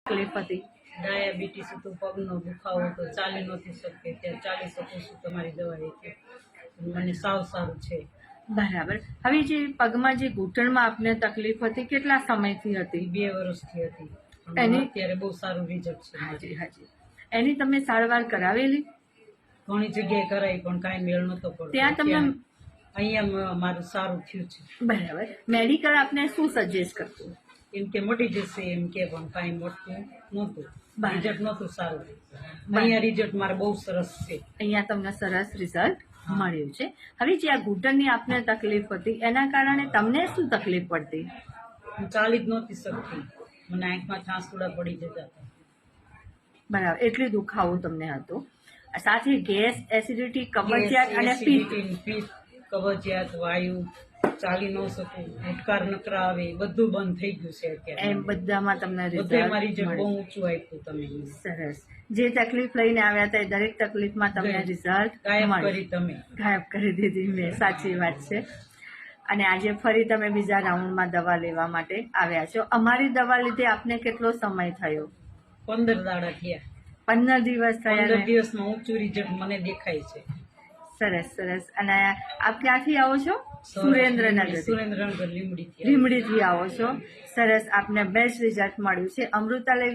તકલીફ હતી? ડાયાબિટીસ હતું, પગનો દુખાવો હતો, ચાલી નહોતી શકતી, ત્યાં ચાલી શકું છું તમારી દવાઈથી. મને સાવ સારું છે. બરાબર. હવે જે પગમાં જે ઘૂંટણમાં આપને તકલીફ હતી કેટલા સમયથી હતી? 2 વર્ષથી હતી. એની અત્યારે બહુ સારું રિઝલ્ટ છે. હાજી હાજી. એની તમે સારવાર કરાવેલી? ઘણી જગ્યાએ કરાવી પણ કાંઈ મેળ નતો પડતો. ત્યાં તમને અહીંયા મારું સારું થયું છે. બરાબર. મેડિકલ આપને શું સજેસ્ટ કરતું? એમ કે મટી જશે એમ કે, પણ કાંઈ મળતું નહોતું. બરાબર. રિઝલ્ટ નહોતું સારું. અહીંયા રિઝલ્ટ મારે બહુ સરસ છે. અહીંયા તમને સરસ રિઝલ્ટ મળ્યું છે. હવે જે આ ઘૂંટણની આપને તકલીફ હતી એના કારણે તમને શું તકલીફ પડતી? હું ચાલી જ નહોતી શકતી. મને આંખમાં થાંસુડા પડી જતા હતા. બરાબર. એટલી દુખાવો તમને હતો. સાથે ગેસ, એસિડિટી, કબજિયાત અને પિત્ત. પિત્ત, કબજિયાત, વાયુ, ચાલી ન શકું, ઉડકાર નકરા આવે, બધું બંધ થઈ ગયું છે અત્યારે. એમ બધામાં તમને બધે મારી રિઝલ્ટ જે બહુ મળ્યું. ઊંચું આપ્યું તમે. સરસ. જે તકલીફ લઈને આવ્યા હતા એ દરેક તકલીફમાં તમને રિઝલ્ટ ગાયબ મળ્યું. કરી તમે. ગાયબ કરી દીધી મેં. સાચી વાત છે. અને આજે ફરી તમે બીજા રાઉન્ડમાં દવા લેવા માટે આવ્યા છો. અમારી દવા લીધે આપને કેટલો સમય થયો? 15 દાડા થયા. 15 દિવસ થયા 15 ને? દિવસમાં ઊંચું રિઝલ્ટ મને દેખાય છે. સરસ સરસ. અને આપ ક્યાંથી આવો છો? સુરેન્દ્રનગર. સુરેન્દ્રનગર લીમડીથી. લીમડીથી આવો છો. સરસ. આપને બેસ્ટ રિઝલ્ટ મળ્યું છે. અમૃતાલય